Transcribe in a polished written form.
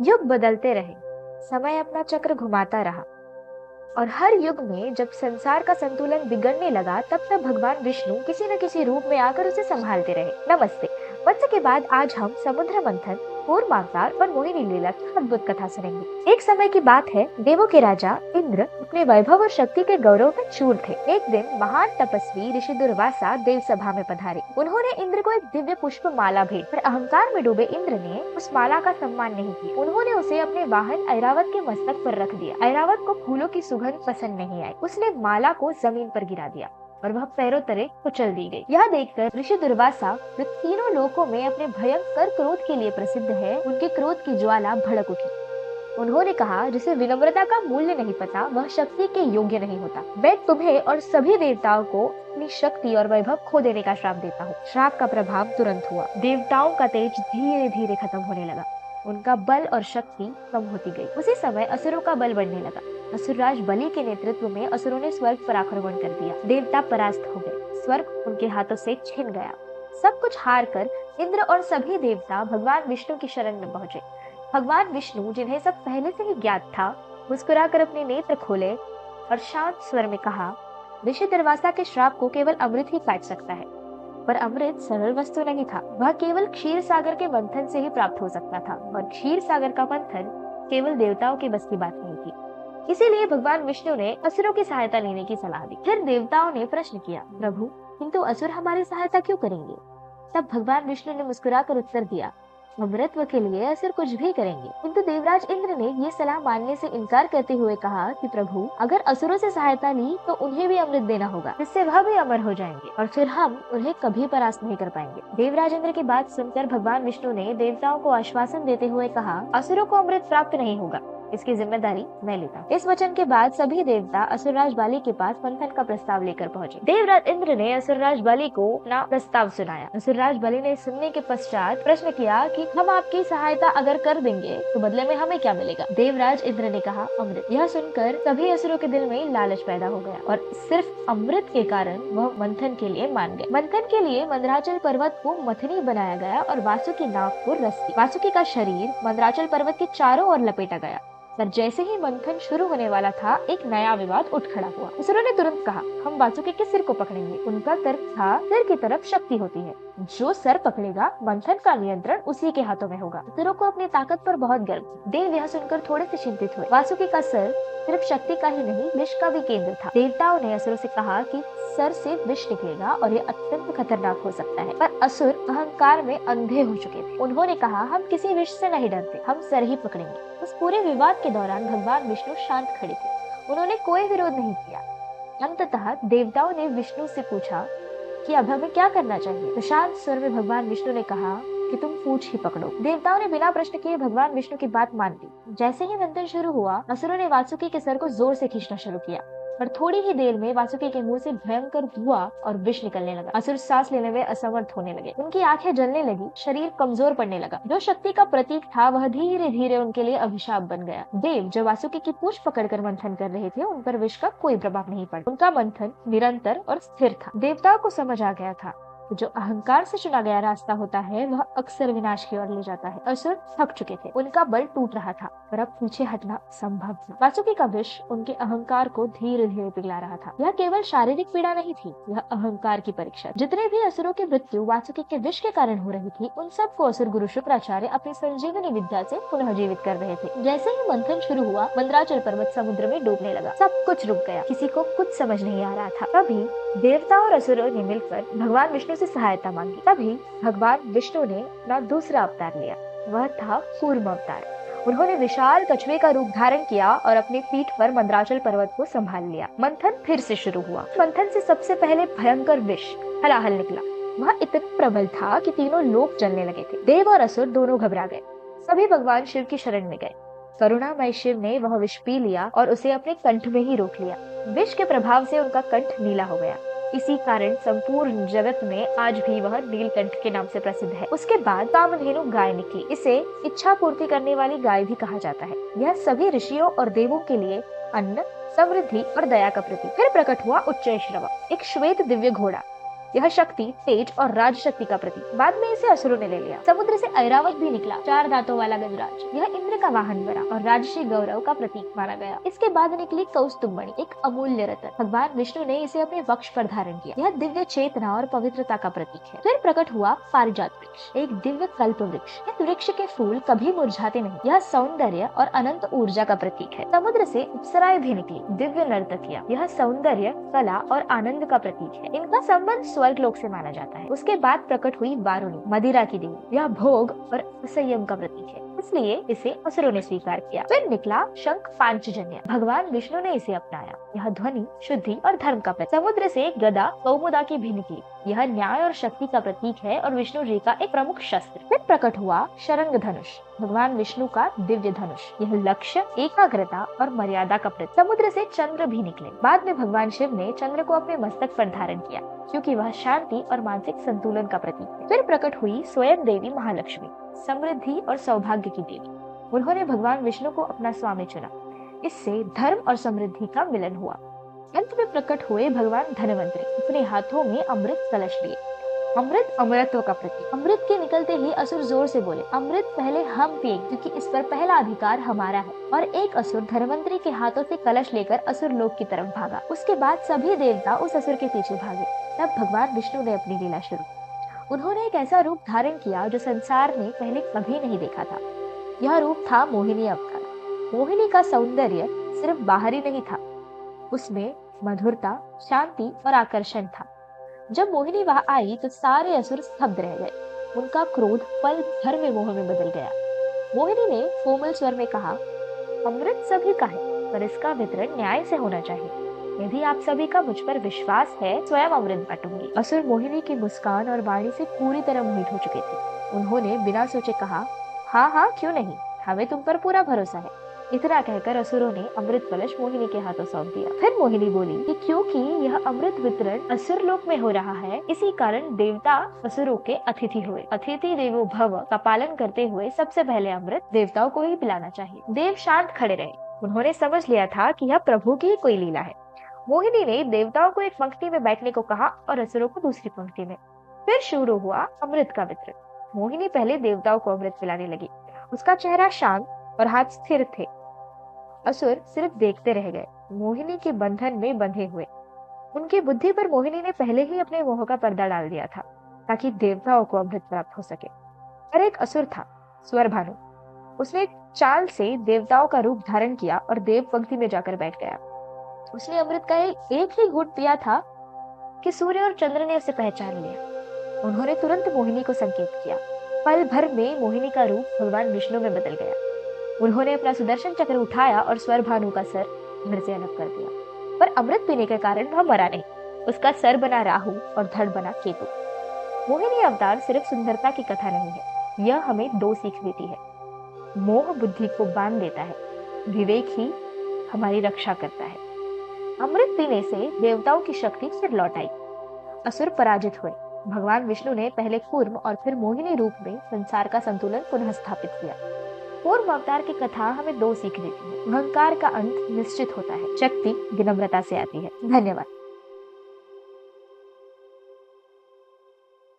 युग बदलते रहे, समय अपना चक्र घुमाता रहा और हर युग में जब संसार का संतुलन बिगड़ने लगा तब तक भगवान विष्णु किसी न किसी रूप में आकर उसे संभालते रहे। नमस्ते। वत्स के बाद आज हम समुद्र मंथन, कूर्म अवतार और मोहिनी लीला की अद्भुत कथा सुनेंगे। एक समय की बात है, देवों के राजा इंद्र अपने वैभव और शक्ति के गौरव में चूर थे। एक दिन महान तपस्वी ऋषि दुर्वासा देव सभा में पधारे। उन्होंने इंद्र को एक दिव्य पुष्प माला भेंट, पर अहंकार में डूबे इंद्र ने उस माला का सम्मान नहीं किया। उन्होंने उसे अपने वाहन ऐरावत के मस्तक पर रख दिया। ऐरावत को फूलों की सुगंध पसंद नहीं आई। उसने माला को जमीन पर गिरा दिया और वह पैरों तले कुचल दी गई। यह देखकर ऋषि दुर्वासा, जो तीनों लोकों में अपने भयंकर क्रोध के लिए प्रसिद्ध है, उनके क्रोध की ज्वाला भड़क उठी। उन्होंने कहा, जिसे विनम्रता का मूल्य नहीं पता वह शक्ति के योग्य नहीं होता। मैं तुम्हें और सभी देवताओं को अपनी शक्ति और वैभव खो देने का श्राप देता हूँ। श्राप का प्रभाव तुरंत हुआ। देवताओं का तेज धीरे धीरे खत्म होने लगा। उनका बल और शक्ति कम होती गई। उसी समय असुरों का बल बढ़ने लगा। असुरराज बलि के नेतृत्व में असुरों ने स्वर्ग पर आक्रमण कर दिया। देवता परास्त हो गए। स्वर्ग उनके हाथों से छिन गया। सब कुछ हार कर इंद्र और सभी देवता भगवान विष्णु की शरण में पहुंचे। भगवान विष्णु, जिन्हें सब पहले से ही ज्ञात था, मुस्कुराकर अपने नेत्र खोले और शांत स्वर में कहा, ऋषि दुर्वासा के श्राप को केवल अमृत ही काट सकता है। पर अमृत सरल वस्तु नहीं था। वह केवल क्षीर सागर के मंथन से ही प्राप्त हो सकता था और क्षीर सागर का मंथन केवल देवताओं के बस की बात नहीं थी। इसीलिए भगवान विष्णु ने असुरों की सहायता लेने की सलाह दी। फिर देवताओं ने प्रश्न किया, प्रभु, किंतु असुर हमारी सहायता क्यों करेंगे? तब भगवान विष्णु ने मुस्कुराकर उत्तर दिया, अमृतत्व के लिए असुर कुछ भी करेंगे। किंतु देवराज इंद्र ने ये सलाह मानने से इनकार करते हुए कहा कि प्रभु, अगर असुरों से सहायता ली तो उन्हें भी अमृत देना होगा, जिससे वह भी अमर हो जाएंगे और फिर हम उन्हें कभी परास्त नहीं कर पाएंगे। देवराज इंद्र की बात सुनकर भगवान विष्णु ने देवताओं को आश्वासन देते हुए कहा, असुरों को अमृत प्राप्त नहीं होगा, इसकी जिम्मेदारी मैं लेता हूँ। इस वचन के बाद सभी देवता असुरराज बाली के पास मंथन का प्रस्ताव लेकर पहुँचे। देवराज इंद्र ने असुरराज बाली को अपना प्रस्ताव सुनाया। असुरराज बाली ने सुनने के पश्चात प्रश्न किया कि हम आपकी सहायता अगर कर देंगे तो बदले में हमें क्या मिलेगा? देवराज इंद्र ने कहा, अमृत। यह सुनकर सभी असुरों के दिल में लालच पैदा हो गया और सिर्फ अमृत के कारण वह मंथन के लिए मान गए। मंथन के लिए मंदराचल पर्वत को मथनी बनाया गया और वासुकी नाग को रस्सी। वासुकी का शरीर मंदराचल पर्वत के चारों ओर लपेटा गया। पर जैसे ही मंथन शुरू होने वाला था, एक नया विवाद उठ खड़ा हुआ। असुरों ने तुरंत कहा, हम वासुकी के सिर को पकड़ेंगे। उनका तर्क था, सिर की तरफ शक्ति होती है, जो सर पकड़ेगा मंथन का नियंत्रण उसी के हाथों में होगा। असुरों को अपनी ताकत पर बहुत गर्व था। देव यह सुनकर थोड़े से चिंतित हुए। वासुकी का सर सिर्फ शक्ति का ही नहीं, विष का भी केंद्र था। देवताओं ने असुरों से कहा कि सर से विष निकलेगा और यह अत्यंत खतरनाक हो सकता है। पर असुर अहंकार में अंधे हो चुके थे। उन्होंने कहा, हम किसी विष से नहीं डरते, हम सर ही पकड़ेंगे। उस पूरे विवाद के दौरान भगवान विष्णु शांत खड़े थे। उन्होंने कोई विरोध नहीं किया। अंततः देवताओं ने विष्णु से पूछा कि अब हमें क्या करना चाहिए? तो शांत स्वर में भगवान विष्णु ने कहा कि तुम पूंछ ही पकड़ो। देवताओं ने बिना प्रश्न किए भगवान विष्णु की बात मान ली। जैसे ही मंथन शुरू हुआ, असुरों ने वासुकी के सर को जोर से खींचना शुरू किया और थोड़ी ही देर में वासुकी के मुंह से भयंकर धुआं और विष निकलने लगा। असुर सांस लेने में असमर्थ होने लगे। उनकी आंखें जलने लगी, शरीर कमजोर पड़ने लगा। जो शक्ति का प्रतीक था वह धीरे धीरे उनके लिए अभिशाप बन गया। देव जो वासुकी की पूंछ पकड़कर मंथन कर रहे थे, उन पर विष का कोई प्रभाव नहीं पड़ा। उनका मंथन निरंतर और स्थिर था। देवताओं को समझ आ गया था, जो अहंकार से चुना गया रास्ता होता है वह अक्सर विनाश की ओर ले जाता है। असुर थक चुके थे, उनका बल टूट रहा था और अब पीछे हटना संभव था। वासुकी का विष उनके अहंकार को धीरे धीरे पिघला रहा था। यह केवल शारीरिक पीड़ा नहीं थी, यह अहंकार की परीक्षा। जितने भी असुरों की मृत्यु वासुकी के विष के कारण हो रही थी, उन सबको असुर गुरु शुक्राचार्य अपनी संजीवनी विद्या से पुनः जीवित कर रहे थे। जैसे ही मंथन शुरू हुआ, मंदराचल पर्वत समुद्र में डूबने लगा। सब कुछ रुक गया। किसी को कुछ समझ नहीं आ रहा था। तभी देवताओं और असुरों ने मिलकर भगवान विष्णु से सहायता मांगी। तभी भगवान विष्णु ने अपना दूसरा अवतार लिया। वह था कूर्म अवतार। उन्होंने विशाल कछुए का रूप धारण किया और अपनी पीठ पर मंदराचल पर्वत को संभाल लिया। मंथन फिर से शुरू हुआ। मंथन से सबसे पहले भयंकर विष हलाहल निकला। वह इतना प्रबल था कि तीनों लोक जलने लगे थे। देव और असुर दोनों घबरा गए। सभी भगवान शिव की शरण में गए। करुणामय शिव ने वह विष पी लिया और उसे अपने कंठ में ही रोक लिया। विष के प्रभाव से उनका कंठ नीला हो गया। इसी कारण संपूर्ण जगत में आज भी वह नीलकंठ के नाम से प्रसिद्ध है। उसके बाद कामधेनु गाय निकली। इसे इच्छा पूर्ति करने वाली गाय भी कहा जाता है। यह सभी ऋषियों और देवों के लिए अन्न, समृद्धि और दया का प्रतीक। फिर प्रकट हुआ उच्चैश्रवा, एक श्वेत दिव्य घोड़ा। यह शक्ति, तेज और राज शक्ति का प्रतीक। बाद में इसे असुरों ने ले लिया। समुद्र से ऐरावत भी निकला, 4 दांतों वाला गजराज। यह इंद्र का वाहन बना और राजसी गौरव का प्रतीक माना गया। इसके बाद निकली कौस्तुभमणि, एक अमूल्य रत्न। भगवान विष्णु ने इसे अपने वक्ष पर धारण किया। यह दिव्य चेतना और पवित्रता का प्रतीक है। फिर प्रकट हुआ पारिजात वृक्ष, एक दिव्य कल्प वृक्ष। इस वृक्ष के फूल कभी मुरझाते नहीं। यह सौंदर्य और अनंत ऊर्जा का प्रतीक है। समुद्र से अप्सराएं भी निकली, दिव्य नर्तकियां। यह सौंदर्य, कला और आनंद का प्रतीक है। इनका संबंध स्वर्ग लोक से माना जाता है। उसके बाद प्रकट हुई वारुणी, मदिरा की देवी। यह भोग और असंयम का प्रतीक है, इसलिए इसे असुरों ने स्वीकार किया। फिर निकला शंख पांचजन्य। भगवान विष्णु ने इसे अपनाया। यह ध्वनि, शुद्धि और धर्म का प्रतीक। समुद्र से गदा कौमुदा की भी निकली। यह न्याय और शक्ति का प्रतीक है और विष्णु जी का एक प्रमुख शस्त्र। फिर प्रकट हुआ शरंग धनुष, भगवान विष्णु का दिव्य धनुष। यह लक्ष्य, एकाग्रता और मर्यादा का प्रतीक। समुद्र से चंद्र भी निकले। बाद में भगवान शिव ने चंद्र को अपने मस्तक पर धारण किया, क्योंकि वह शांति और मानसिक संतुलन का प्रतीक है। फिर प्रकट हुई स्वयं देवी महालक्ष्मी, समृद्धि और सौभाग्य की देवी। उन्होंने भगवान विष्णु को अपना स्वामी चुना। इससे धर्म और समृद्धि का मिलन हुआ। अंत में प्रकट हुए भगवान धनवंतरी, अपने हाथों में अमृत कलश लिए। अमृत अमरत्व का प्रतीक। अमृत के निकलते ही असुर जोर से बोले, अमृत पहले हम पिए, क्योंकि इस पर पहला अधिकार हमारा है। और एक असुर धनवंतरी के हाथों से कलश लेकर असुर लोक की तरफ भागा। उसके बाद सभी देवता उस असुर के पीछे भागे। तब भगवान विष्णु ने अपनी लीला शुरू। उन्होंने एक ऐसा रूप धारण किया जो संसार ने पहले कभी नहीं देखा था। यह रूप था मोहिनी अवतार। मोहिनी का सौंदर्य सिर्फ बाहरी नहीं था, उसमें मधुरता, शांति और आकर्षण था। जब मोहिनी वहां आई तो सारे असुर स्तब्ध रह गए। उनका क्रोध पल भर में मोह में बदल गया। मोहिनी ने कोमल स्वर में कहा, अमृत सभी का है, पर इसका वितरण न्याय से होना चाहिए। यदि आप सभी का मुझ पर विश्वास है, स्वयं अमृत बांटूंगी। असुर मोहिनी की मुस्कान और वाणी से पूरी तरह मोहित हो चुके थे। उन्होंने बिना सोचे कहा, हाँ हाँ क्यों नहीं, हमें तुम पर पूरा भरोसा है। इतना कहकर असुरों ने अमृत कलश मोहिनी के हाथों सौंप दिया। फिर मोहिनी बोली कि क्योंकि यह अमृत वितरण असुर लोक में हो रहा है, इसी कारण देवता असुरों के अतिथि हुए। अतिथि देवो भव का पालन करते हुए सबसे पहले अमृत देवताओं को ही पिलाना चाहिए। देव शांत खड़े रहे। उन्होंने समझ लिया था कि यह प्रभु की ही कोई लीला है। मोहिनी ने देवताओं को एक पंक्ति में बैठने को कहा और असुरों को दूसरी पंक्ति में। फिर शुरू हुआ अमृत का वितरण। मोहिनी पहले देवताओं को अमृत पिलाने लगी। उसका चेहरा शांत और हाथ स्थिर थे। असुर सिर्फ देखते रह गए, मोहिनी के बंधन में बंधे हुए। उनकी बुद्धि पर मोहिनी ने पहले ही अपने मोह का पर्दा डाल दिया था, ताकि देवताओं को अमृत प्राप्त हो सके। पर एक असुर था, स्वरभानु। उसने चाल से देवताओं का रूप धारण किया और देव पंक्ति में जाकर बैठ गया। उसने अमृत का एक ही घूंट पिया था कि सूर्य और चंद्र ने उसे पहचान लिया। उन्होंने तुरंत मोहिनी को संकेत किया। पल भर में मोहिनी का रूप भगवान विष्णु में बदल गया। उन्होंने अपना सुदर्शन चक्र उठाया और स्वरभानु का सर धड़ से अलग कर दिया। पर अमृत पीने के कारण वह मरा नहीं। उसका सर बना राहु और धड़ बना केतु। मोहिनी अवतार सिर्फ सुंदरता की कथा नहीं है, यह हमें 2 सीख देती है। मोह बुद्धि को बांध देता है, विवेक ही हमारी रक्षा करता है। अमृत पीने से देवताओं की शक्ति फिर लौट आई। असुर पराजित हुए। भगवान विष्णु ने पहले कूर्म और फिर मोहिनी रूप में संसार का संतुलन पुनः स्थापित किया। कूर्म अवतार की कथा हमें 2 सीख देती है। अहंकार का अंत निश्चित होता है, शक्ति विनम्रता से आती है। धन्यवाद।